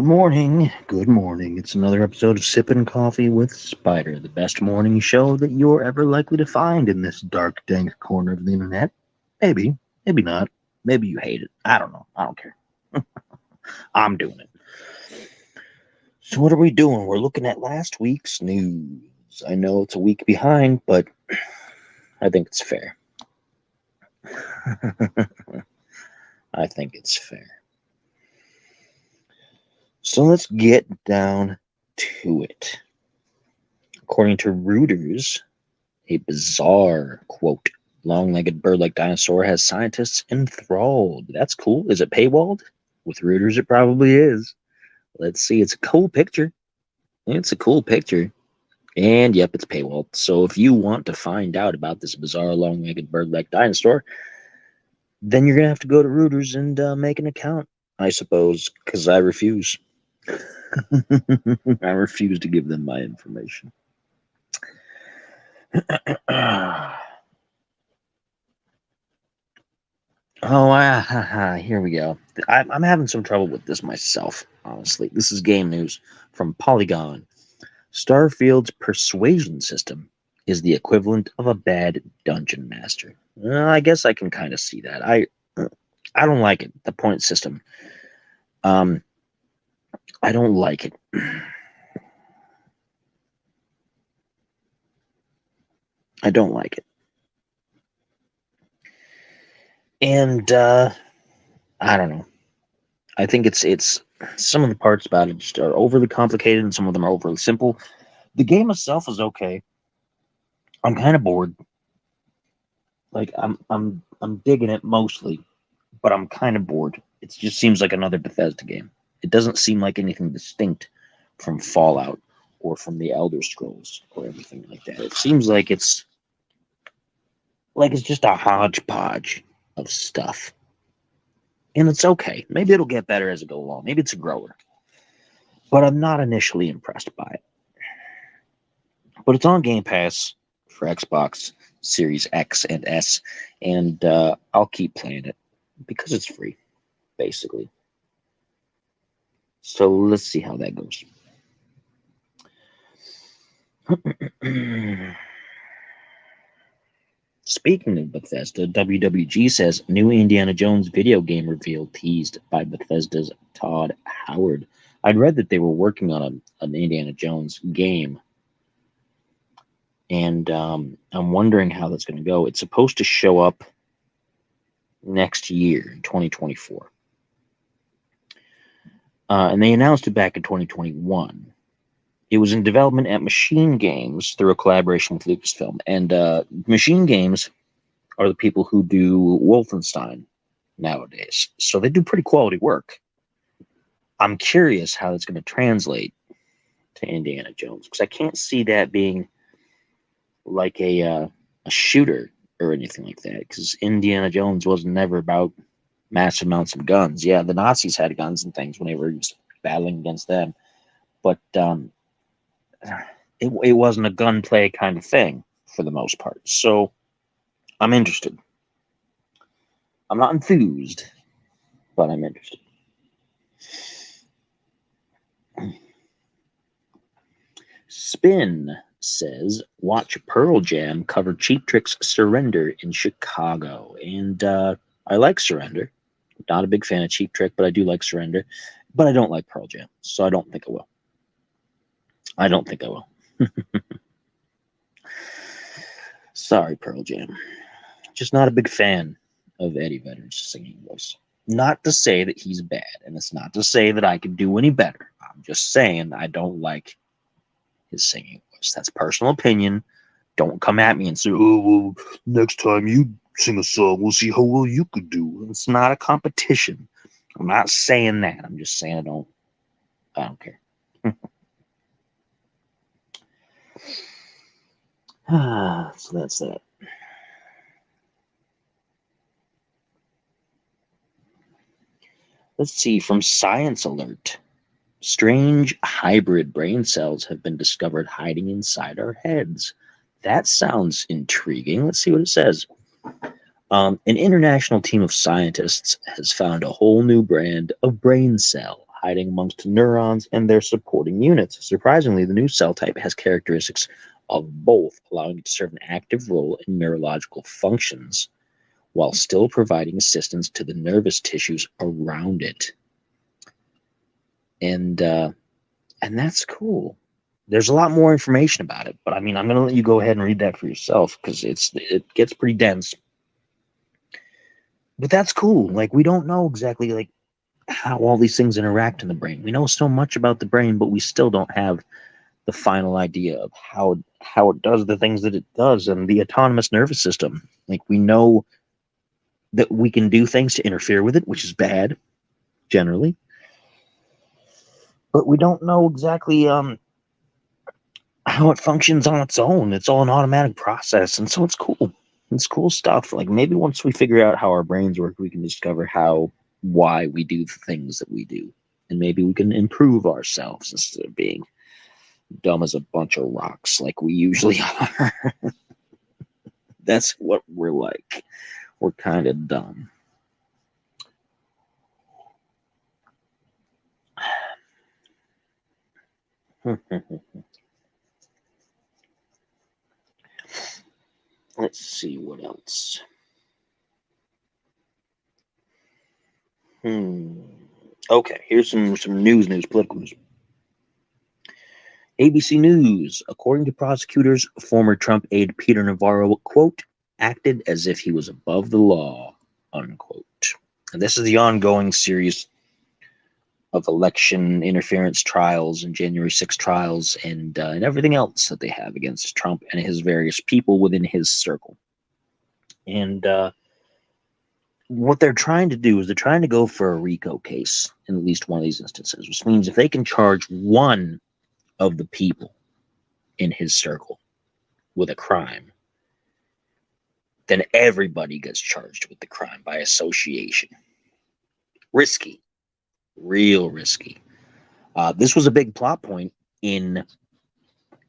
morning. Good morning. It's another episode of Sippin Coffee with Spider, the best morning show that you're ever likely to find in this dark, dank corner of the internet. Maybe, maybe not. Maybe you hate it. I don't know. I don't care. I'm doing it. So, what are we doing? We're looking at last week's news. I know it's a week behind, but I think it's fair. I think it's fair. So let's get down to it. According to Reuters, a bizarre, quote, long-legged bird-like dinosaur has scientists enthralled. That's cool. Is it paywalled? With Reuters, it probably is. Let's see. It's a cool picture. It's a cool picture. And, yep, it's paywalled. So if you want to find out about this bizarre, long-legged bird-like dinosaur, then you're going to have to go to Reuters and make an account, I suppose, because I refuse. I refuse to give them my information. Here we go. I'm having some trouble with this myself, honestly. This is game news from Polygon. Starfield's persuasion system is the equivalent of a bad dungeon master. I guess I can kind of see that. I don't like it, the point system. I don't like it. I don't like it. And I don't know. I think it's some of the parts about it just are overly complicated and some of them are overly simple. The game itself is okay. I'm kind of bored. Like I'm digging it mostly, but I'm kind of bored. It just seems like another Bethesda game. It doesn't seem like anything distinct from Fallout or from the Elder Scrolls or anything like that. It seems like it's just a hodgepodge of stuff. And it's okay. Maybe it'll get better as it goes along. Maybe it's a grower. But I'm not initially impressed by it. But it's on Game Pass for Xbox Series X and S, and I'll keep playing it because it's free, basically. So let's see how that goes. Speaking of Bethesda, WWG says new Indiana Jones video game reveal teased by Bethesda's Todd Howard. I'd read that they were working on an Indiana Jones game, and I'm wondering how that's going to go. It's supposed to show up next year, in 2024. And they announced it back in 2021. It was in development at Machine Games through a collaboration with Lucasfilm. And Machine Games are the people who do Wolfenstein nowadays. So they do pretty quality work. I'm curious how that's going to translate to Indiana Jones, because I can't see that being like a shooter or anything like that, because Indiana Jones was never about massive amounts of guns. Yeah, the Nazis had guns and things when they were battling against them, but it wasn't a gunplay kind of thing for the most part. So I'm interested. I'm not enthused, but I'm interested. Spin says, watch Pearl Jam cover Cheap Trick's Surrender in Chicago. And I like Surrender. Not a big fan of Cheap Trick, but I do like Surrender. But I don't like Pearl Jam, so I don't think I will. I don't think I will. Sorry, Pearl Jam. Just not a big fan of Eddie Vedder's singing voice. Not to say that he's bad, and it's not to say that I could do any better. I'm just saying I don't like his singing voice. That's personal opinion. Don't come at me and say, oh, well, next time you sing a song, we'll see how well you could do. It's not a competition. I'm not saying that. I'm just saying I don't care. So that's that. Let's see, from Science Alert. Strange hybrid brain cells have been discovered hiding inside our heads. That sounds intriguing. Let's see what it says. An international team of scientists has found a whole new brand of brain cell hiding amongst neurons and their supporting units. Surprisingly, the new cell type has characteristics of both, allowing it to serve an active role in neurological functions while still providing assistance to the nervous tissues around it. And that's cool. There's a lot more information about it, but I mean, I'm going to let you go ahead and read that for yourself because it gets pretty dense. But that's cool. Like, we don't know exactly like how all these things interact in the brain. We know so much about the brain, but we still don't have the final idea of how it does the things that it does. And the autonomous nervous system, like, we know that we can do things to interfere with it, which is bad generally, but we don't know exactly how it functions on its own. It's all an automatic process, and so it's cool. It's cool stuff. Like, maybe once we figure out how our brains work, we can discover why we do the things that we do, and maybe we can improve ourselves instead of being dumb as a bunch of rocks like we usually are. That's what we're like. We're kind of dumb. Let's see what else. Okay, here's some political news. ABC News. According to prosecutors, former Trump aide Peter Navarro, quote, acted as if he was above the law, unquote. And this is the ongoing series of election interference trials and January 6 trials and everything else that they have against Trump and his various people within his circle. And what they're trying to do is they're trying to go for a RICO case in at least one of these instances, which means if they can charge one of the people in his circle with a crime, then everybody gets charged with the crime by association. Risky. Real risky. This was a big plot point in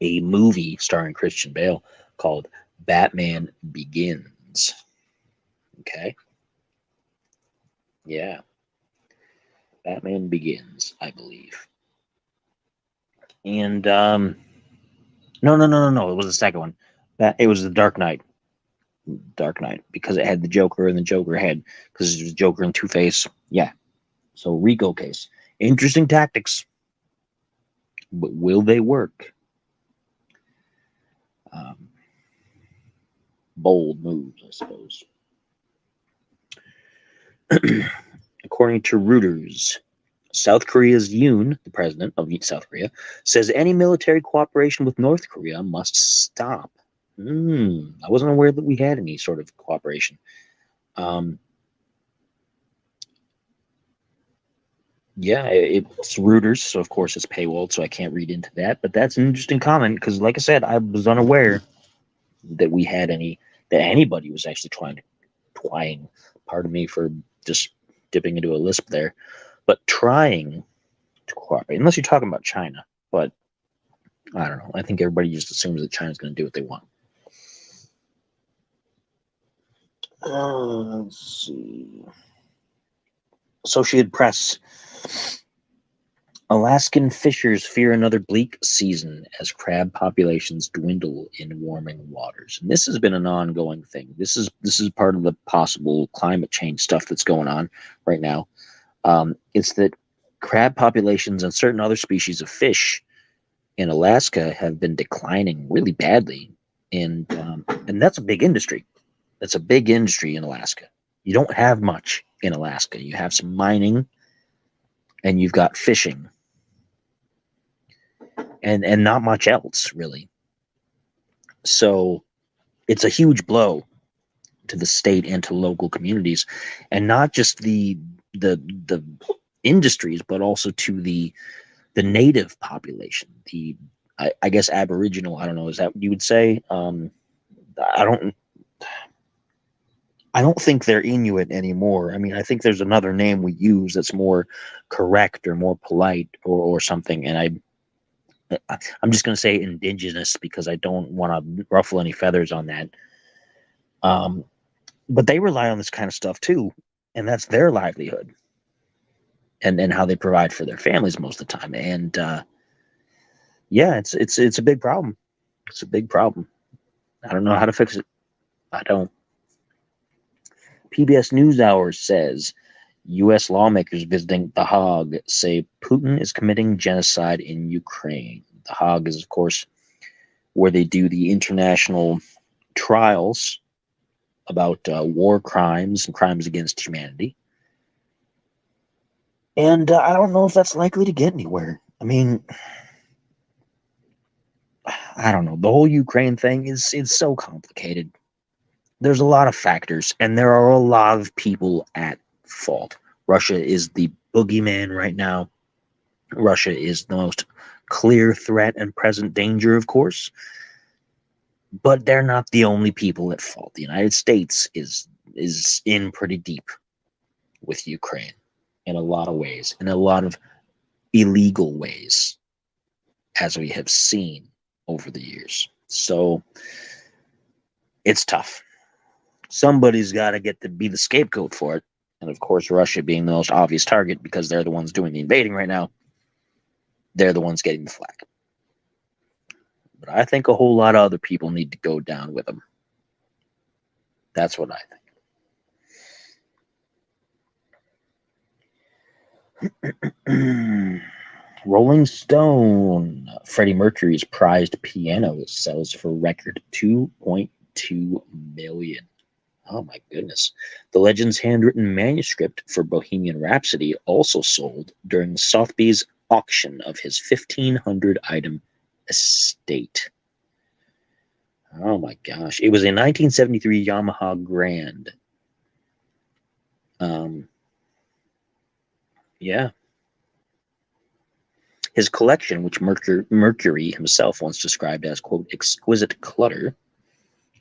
a movie starring Christian Bale called Batman Begins. Okay? Yeah. Batman Begins, I believe. And no, it was the second one. It was the Dark Knight, because it had the Joker and the Joker head, because it was Joker and Two-Face. Yeah. So RICO case. Interesting tactics, but will they work? Bold moves, I suppose. According to Reuters, South Korea's Yoon, the president of South Korea, says any military cooperation with North Korea must stop. I wasn't aware that we had any sort of cooperation. Yeah, it's Reuters, so of course it's paywalled, so I can't read into that. But that's an interesting comment because, like I said, I was unaware that anybody was actually trying. Pardon me for just dipping into a lisp there, but trying to cooperate. Unless you're talking about China, but I don't know. I think everybody just assumes that China's going to do what they want. Let's see. Associated Press. Alaskan fishers fear another bleak season as crab populations dwindle in warming waters. And this has been an ongoing thing. This is part of the possible climate change stuff that's going on right now. It's that crab populations and certain other species of fish in Alaska have been declining really badly, and that's a big industry. That's a big industry in Alaska. You don't have much in Alaska. You have some mining, and you've got fishing, and not much else really. So it's a huge blow to the state and to local communities, and not just the industries, but also to the native population. I guess Aboriginal. I don't know. Is that what you would say? I don't think they're Inuit anymore. I mean, I think there's another name we use that's more correct or more polite or something. And I'm just going to say indigenous because I don't want to ruffle any feathers on that. But they rely on this kind of stuff too, and that's their livelihood. and how they provide for their families most of the time. And yeah, it's a big problem. It's a big problem. I don't know how to fix it. I don't. PBS NewsHour says U.S. lawmakers visiting The Hague say Putin is committing genocide in Ukraine. The Hague is, of course, where they do the international trials about war crimes and crimes against humanity. And I don't know if that's likely to get anywhere. I mean, I don't know. The whole Ukraine thing is so complicated. There's a lot of factors, and there are a lot of people at fault. Russia is the boogeyman right now. Russia is the most clear threat and present danger, of course. But they're not the only people at fault. The United States is in pretty deep with Ukraine in a lot of ways, in a lot of illegal ways, as we have seen over the years. So it's tough. Somebody's got to get to be the scapegoat for it. And of course, Russia being the most obvious target because they're the ones doing the invading right now. They're the ones getting the flag. But I think a whole lot of other people need to go down with them. That's what I think. Rolling Stone. Freddie Mercury's prized piano sells for record $2.2 million. Oh my goodness. The legend's handwritten manuscript for Bohemian Rhapsody also sold during Sotheby's auction of his 1,500-item estate. Oh my gosh. It was a 1973 Yamaha Grand. Yeah. His collection, which Mercury himself once described as, quote, exquisite clutter,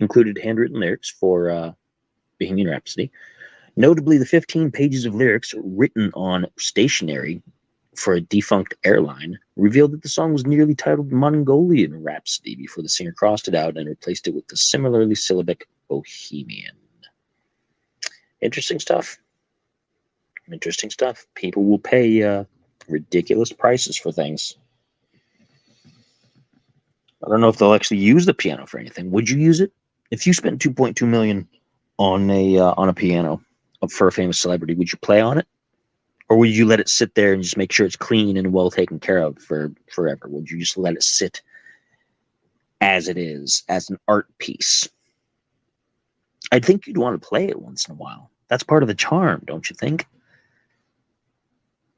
included handwritten lyrics for Bohemian Rhapsody. Notably, the 15 pages of lyrics written on stationery for a defunct airline revealed that the song was nearly titled Mongolian Rhapsody before the singer crossed it out and replaced it with the similarly syllabic Bohemian. Interesting stuff. Interesting stuff. People will pay ridiculous prices for things. I don't know if they'll actually use the piano for anything. Would you use it? If you spent $2.2 million on a piano for a famous celebrity, would you play on it? Or would you let it sit there and just make sure it's clean and well taken care of for forever? Would you just let it sit as it is, as an art piece? I think you'd want to play it once in a while. That's part of the charm, don't you think?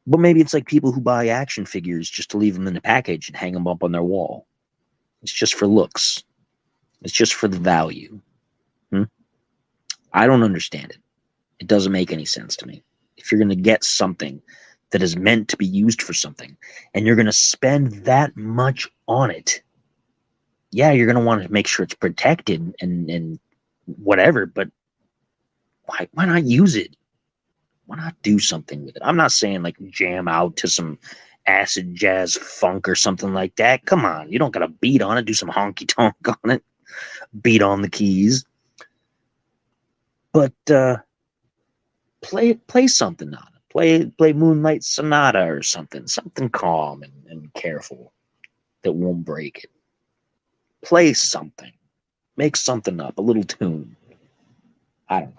But maybe it's like people who buy action figures just to leave them in a package and hang them up on their wall. It's just for looks. It's just for the value. I don't understand it. It doesn't make any sense to me. If you're going to get something that is meant to be used for something, and you're going to spend that much on it, yeah, you're going to want to make sure it's protected and whatever, but why not use it? Why not do something with it? I'm not saying like jam out to some acid jazz funk or something like that. Come on, you don't got to beat on it, do some honky tonk on it, beat on the keys. But play something on it. Play Moonlight Sonata or something calm and careful that won't break it. Play something. Make something up, a little tune. I don't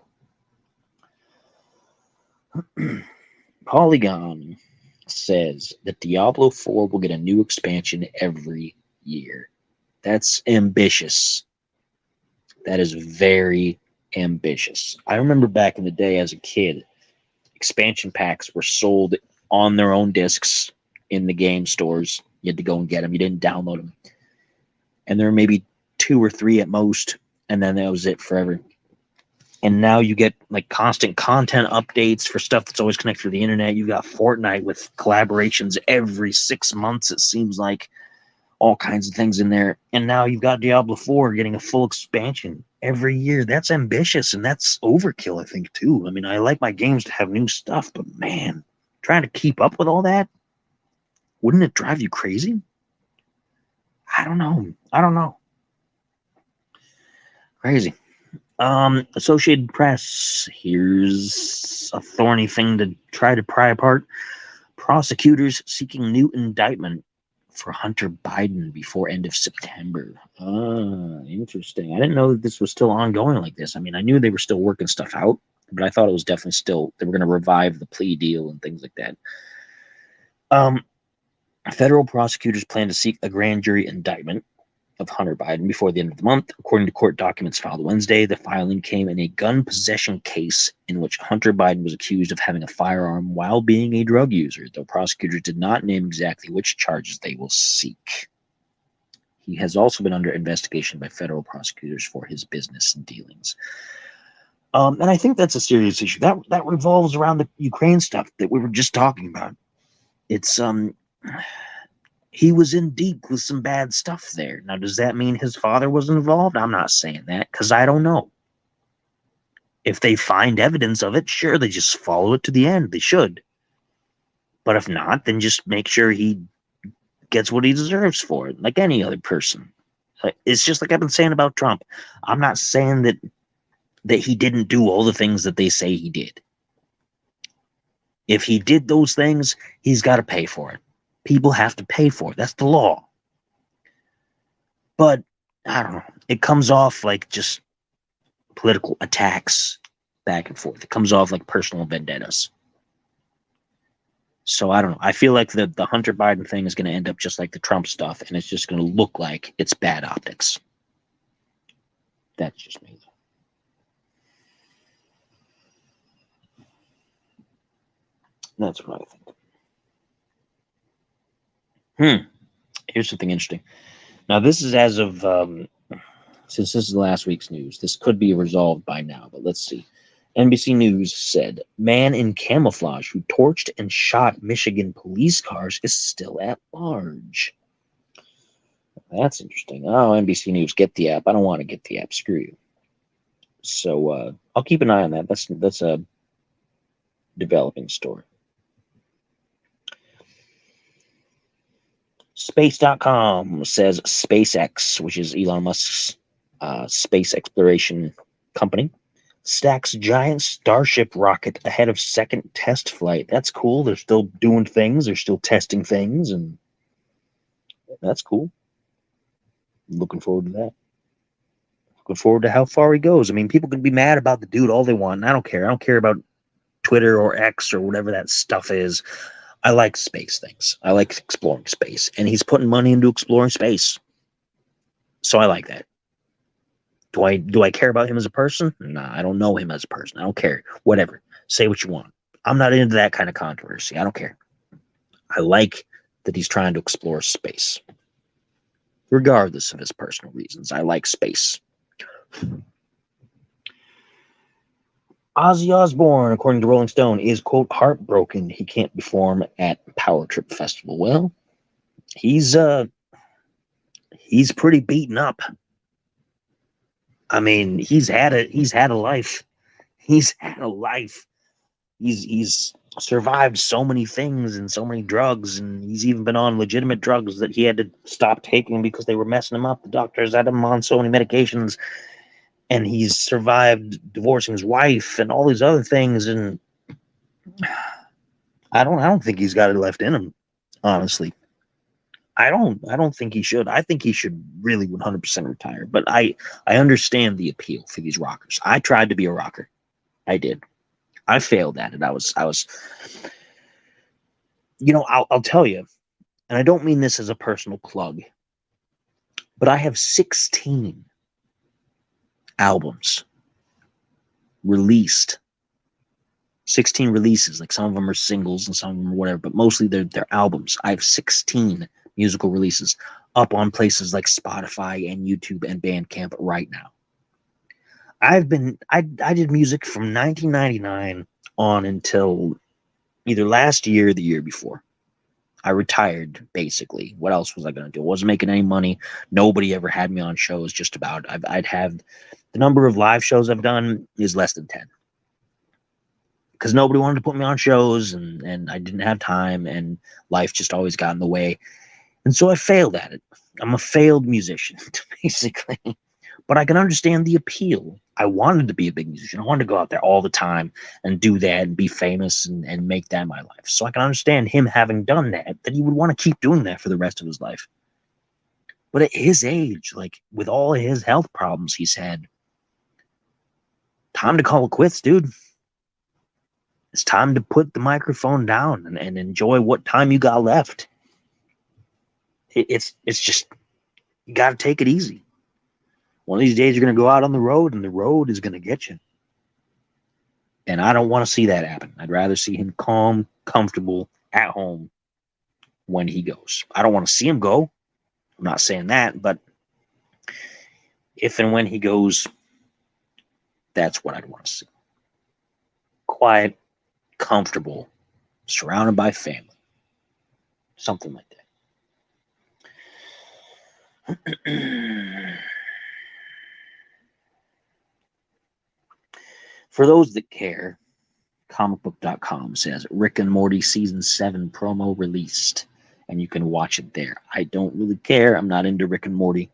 know. Polygon says that Diablo 4 will get a new expansion every year. That's ambitious. That is very ambitious. I remember back in the day as a kid, expansion packs were sold on their own discs in the game stores. You had to go and get them. You didn't download them. And there were maybe 2 or 3 at most, and then that was it forever. And now you get like constant content updates for stuff that's always connected to the internet. You've got Fortnite with collaborations every 6 months, it seems like. All kinds of things in there. And now you've got Diablo 4 getting a full expansion every year. That's ambitious, and that's overkill, I think, too. I mean, I like my games to have new stuff, but man, trying to keep up with all that, wouldn't it drive you crazy? I don't know. Crazy. Associated Press. Here's a thorny thing to try to pry apart. Prosecutors seeking new indictment for Hunter Biden before end of September. Interesting. I didn't know that this was still ongoing like this. I mean, I knew they were still working stuff out, but I thought it was definitely still, they were going to revive the plea deal and things like that. Federal prosecutors plan to seek a grand jury indictment of Hunter Biden before the end of the month. According to court documents filed Wednesday, the filing came in a gun possession case in which Hunter Biden was accused of having a firearm while being a drug user, though prosecutors did not name exactly which charges they will seek. He has also been under investigation by federal prosecutors for his business dealings. And I think that's a serious issue. That revolves around the Ukraine stuff that we were just talking about. It's he was in deep with some bad stuff there. Now, does that mean his father was involved? I'm not saying that because I don't know. If they find evidence of it, sure, they just follow it to the end. They should. But if not, then just make sure he gets what he deserves for it, like any other person. It's just like I've been saying about Trump. I'm not saying that he didn't do all the things that they say he did. If he did those things, he's got to pay for it. People have to pay for it. That's the law. But, I don't know. It comes off like just political attacks back and forth. It comes off like personal vendettas. So, I don't know. I feel like the Hunter Biden thing is going to end up just like the Trump stuff, and it's just going to look like it's bad optics. That's just me, though. That's what I think. Here's something interesting. Now, this is as of, since this is last week's news, this could be resolved by now, but let's see. NBC News said, man in camouflage who torched and shot Michigan police cars is still at large. That's interesting. Oh, NBC News, get the app. I don't want to get the app. Screw you. So I'll keep an eye on that. That's a developing story. Space.com says SpaceX, which is Elon Musk's space exploration company, stacks giant Starship rocket ahead of second test flight. That's cool. They're still doing things. They're still testing things, and that's cool. Looking forward to that. Looking forward to how far he goes. I mean, people can be mad about the dude all they want. I don't care. I don't care about Twitter or X or whatever that stuff is. I like space things. I like exploring space. And he's putting money into exploring space. So I like that. Do I care about him as a person? Nah, I don't know him as a person. I don't care. Whatever. Say what you want. I'm not into that kind of controversy. I don't care. I like that he's trying to explore space. Regardless of his personal reasons. I like space. Ozzy Osbourne, according to Rolling Stone, is, quote, heartbroken he can't perform at Power Trip Festival. Well, he's pretty beaten up. I mean, he's had a life. He's had a life. He's survived so many things and so many drugs, and he's even been on legitimate drugs that he had to stop taking because they were messing him up. The doctors had him on so many medications. And he's survived divorcing his wife and all these other things, and I don't think he's got it left in him, honestly. I don't think he should. I think he should really 100% retire. But I understand the appeal for these rockers. I tried to be a rocker. I did. I failed at it. I was I'll tell you, and I don't mean this as a personal plug, but I have 16 albums released. 16 releases. Like, some of them are singles and some of them are whatever, but mostly they're albums. I have 16 musical releases up on places like Spotify and YouTube and Bandcamp right now. I did music from 1999 on until either last year or the year before. I retired, basically. What else was I going to do? I wasn't making any money. Nobody ever had me on shows, just about. I'd have the number of live shows I've done is less than 10. Because nobody wanted to put me on shows, and I didn't have time, and life just always got in the way. And so I failed at it. I'm a failed musician, basically. But I can understand the appeal I wanted to be a big musician. I wanted to go out there all the time and do that and be famous and make that my life. So I can understand him having done that he would want to keep doing that for the rest of his life. But at his age, like with all his health problems he's had, time to call it quits, dude. It's time to put the microphone down and enjoy what time you got left. It's just, you got to take it easy. One of these days you're going to go out on the road and the road is going to get you. And I don't want to see that happen. I'd rather see him calm, comfortable, at home when he goes. I don't want to see him go. I'm not saying that, but if and when he goes, that's what I'd want to see. Quiet, comfortable, surrounded by family. Something like that. For those that care, comicbook.com says Rick and Morty Season 7 promo released, and you can watch it there. I don't really care. I'm not into Rick and Morty.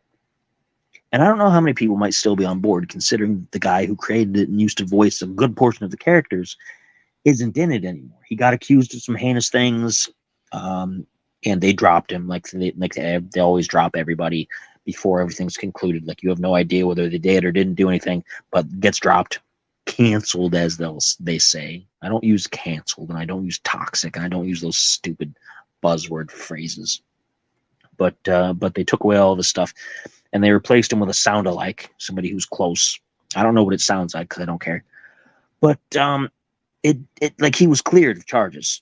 And I don't know how many people might still be on board, considering the guy who created it and used to voice a good portion of the characters isn't in it anymore. He got accused of some heinous things, and they dropped him like they always drop everybody before everything's concluded. Like, you have no idea whether they did or didn't do anything, but gets dropped. Canceled, as they say. I don't use canceled, and I don't use toxic, and I don't use those stupid buzzword phrases. But they took away all of his stuff, and they replaced him with a sound-alike, somebody who's close. I don't know what it sounds like because I don't care. But it like he was cleared of charges.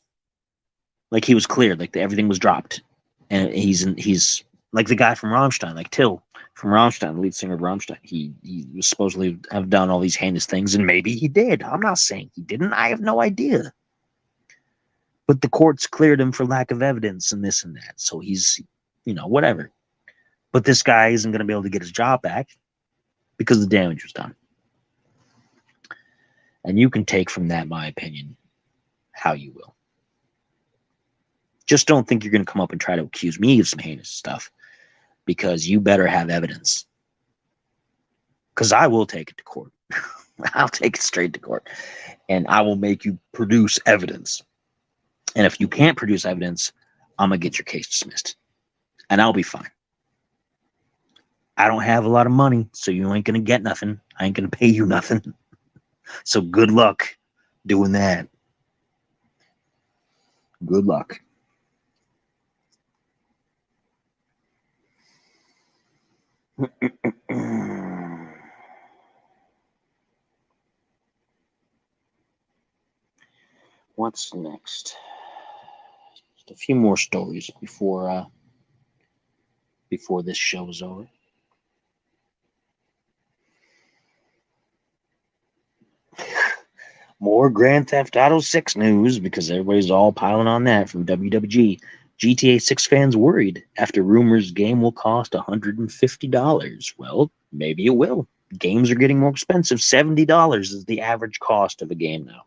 Like he was cleared, like everything was dropped, and he's like the guy from Rammstein, like Till from Rammstein, the lead singer of Rammstein. He was supposedly have done all these heinous things, and maybe he did. I'm not saying he didn't. I have no idea. But the courts cleared him for lack of evidence and this and that. So he's, whatever. But this guy isn't going to be able to get his job back because the damage was done. And you can take from that, my opinion, how you will. Just don't think you're going to come up and try to accuse me of some heinous stuff, because you better have evidence. Because I will take it to court. I'll take it straight to court. And I will make you produce evidence. And if you can't produce evidence, I'm going to get your case dismissed. And I'll be fine. I don't have a lot of money, so you ain't going to get nothing. I ain't going to pay you nothing. So good luck doing that. Good luck. What's next? Just a few more stories before this show is over. More Grand Theft Auto 6 news, because everybody's all piling on that from WWG. GTA 6 fans worried after rumors game will cost $150. Well, maybe it will. Games are getting more expensive. $70 is the average cost of a game now.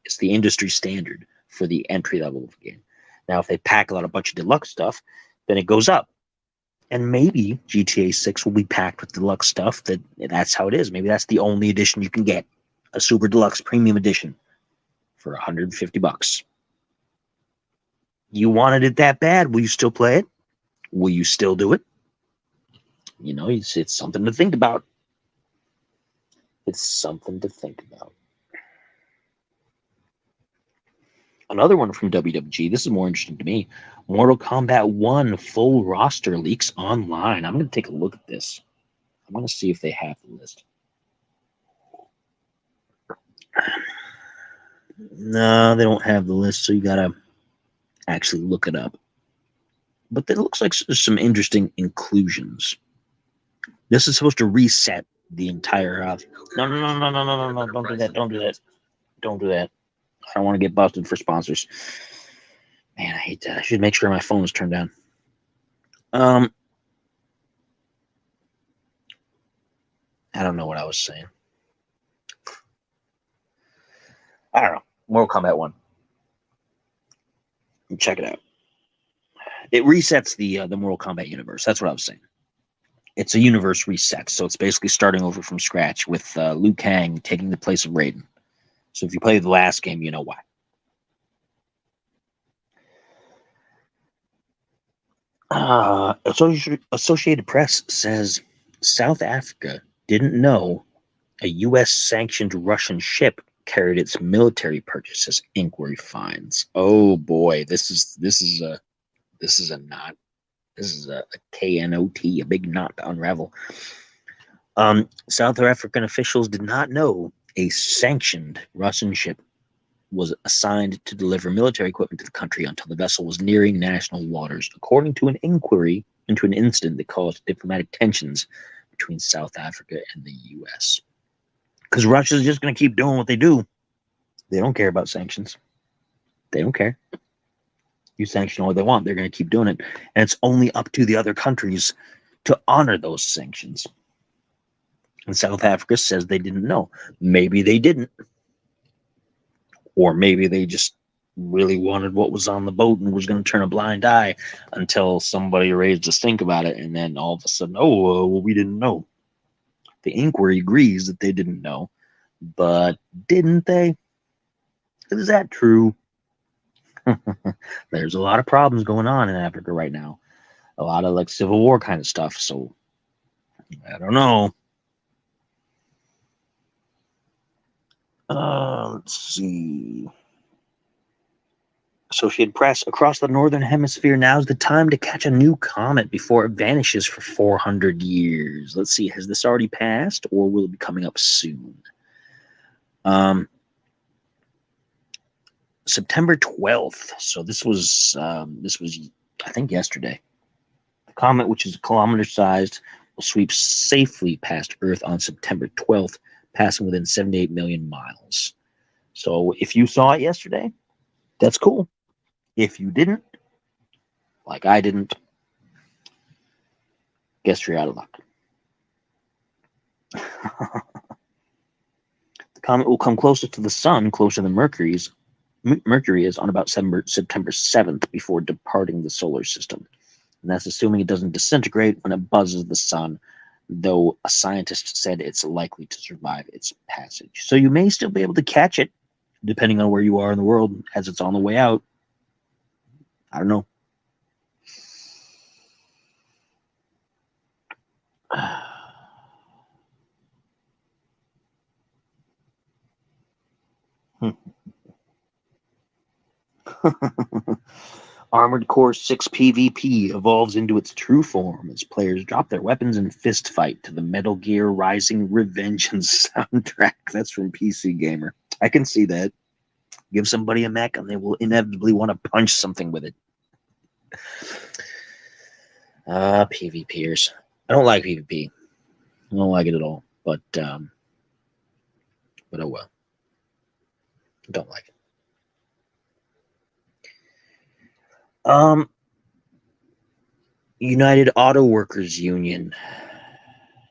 It's the industry standard for the entry level of a game. Now, if they pack a bunch of deluxe stuff, then it goes up. And maybe GTA 6 will be packed with deluxe stuff. That's how it is. Maybe that's the only edition you can get. A super deluxe premium edition for $150. You wanted it that bad. Will you still play it? Will you still do it? It's something to think about. It's something to think about. Another one from WWG. This is more interesting to me. Mortal Kombat 1 full roster leaks online. I'm going to take a look at this. I'm going to see if they have the list. No, they don't have the list, so you got to actually look it up. But it looks like there's some interesting inclusions. This is supposed to reset the entire... No, don't do that. Don't do that. Don't do that. I don't want to get busted for sponsors. Man, I hate that. I should make sure my phone is turned down. I don't know what I was saying. I don't know. Mortal Kombat 1. Check it out. It resets the Mortal Kombat universe. That's what I was saying. It's a universe reset, so it's basically starting over from scratch with Liu Kang taking the place of Raiden. So if you play the last game, you know why. Associated Press says South Africa didn't know a U.S. sanctioned Russian ship carried its military purchases. Inquiry finds. Oh boy, this is a knot. This is a KNOT, a big knot to unravel. South African officials did not know a sanctioned Russian ship was assigned to deliver military equipment to the country until the vessel was nearing national waters, according to an inquiry into an incident that caused diplomatic tensions between South Africa and the U.S. Because Russia's just going to keep doing what they do. They don't care about sanctions. They don't care. You sanction all they want. They're going to keep doing it. And it's only up to the other countries to honor those sanctions. And South Africa says they didn't know. Maybe they didn't. Or maybe they just really wanted what was on the boat and was going to turn a blind eye until somebody raised a stink about it. And then all of a sudden, well, we didn't know. The inquiry agrees that they didn't know. But didn't they? Is that true? There's a lot of problems going on in Africa right now. A lot of like civil war kind of stuff. So I don't know. Let's see. Associated Press, across the northern hemisphere, now's the time to catch a new comet before it vanishes for 400 years. Let's see, has this already passed or will it be coming up soon? September 12th. So this was I think yesterday. The comet, which is kilometer sized, will sweep safely past Earth on September 12th, passing within 78 million miles. So if you saw it yesterday, that's cool. If you didn't, like I didn't, guess you're out of luck. The comet will come closer to the sun, closer than Mercury is on about September 7th before departing the solar system. And that's assuming it doesn't disintegrate when it buzzes the sun, though a scientist said it's likely to survive its passage. So you may still be able to catch it, depending on where you are in the world, as it's on the way out. I don't know. Armored Core 6 PvP evolves into its true form as players drop their weapons and fist fight to the Metal Gear Rising Revengeance soundtrack. That's from PC Gamer. I can see that. Give somebody a mech and they will inevitably want to punch something with it. PvPers. I don't like PvP. I don't like it at all. But oh well. I don't like it. United Auto Workers Union.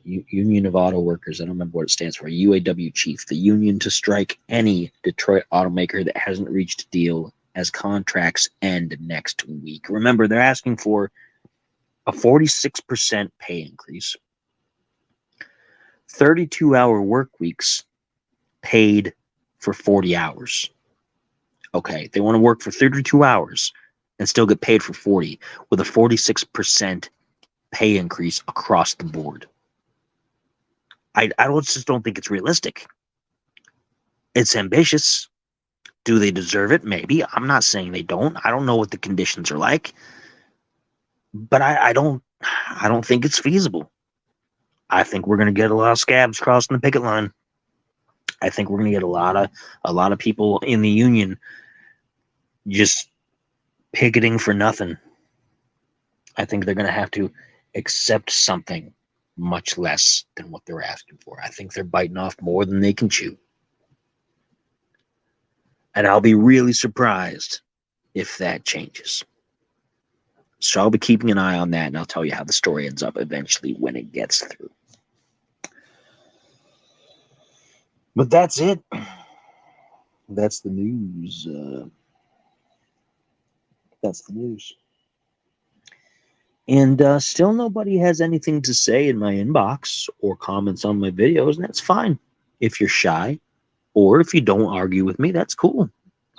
Union of Auto Workers. I don't remember what it stands for. UAW chief. The union to strike any Detroit automaker that hasn't reached a deal as contracts end next week. Remember, they're asking for a 46% pay increase, 32-hour work weeks paid for 40 hours. Okay, they want to work for 32 hours and still get paid for 40 with a 46% pay increase across the board. I just don't think it's realistic. It's ambitious. Do they deserve it? Maybe. I'm not saying they don't. I don't know what the conditions are like. But I don't think it's feasible. I think we're going to get a lot of scabs crossing the picket line. I think we're going to get a lot of people in the union just picketing for nothing. I think they're going to have to accept something much less than what they're asking for. I think they're biting off more than they can chew. And I'll be really surprised if that changes. So I'll be keeping an eye on that, and I'll tell you how the story ends up eventually when it gets through. But that's it. That's the news. That's the news. And still nobody has anything to say in my inbox or comments on my videos, and that's fine. If you're shy or if you don't argue with me, that's cool.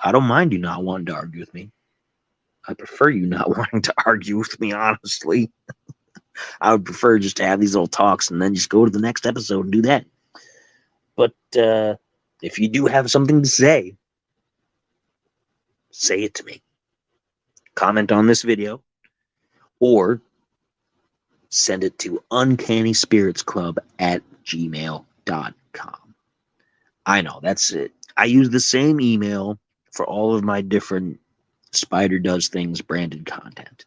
I don't mind you not wanting to argue with me. I prefer you not wanting to argue with me, honestly. I would prefer just to have these little talks and then just go to the next episode and do that. But if you do have something to say it to me. Comment on this video or send it to uncannyspiritsclub@gmail.com. I know, that's it. I use the same email for all of my different Spider Does Things branded content.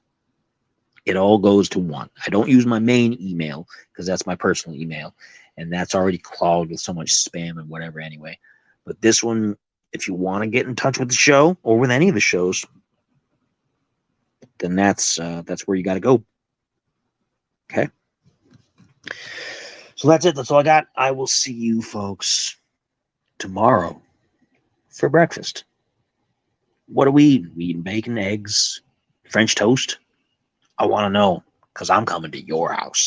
It all goes to one. I don't use my main email because that's my personal email, and that's already clogged with so much spam and whatever anyway. But this one, if you want to get in touch with the show or with any of the shows, then that's where you got to go. Okay. So that's it. That's all I got. I will see you folks tomorrow for breakfast. What are we eating? We eating bacon, eggs, French toast? I want to know because I'm coming to your house.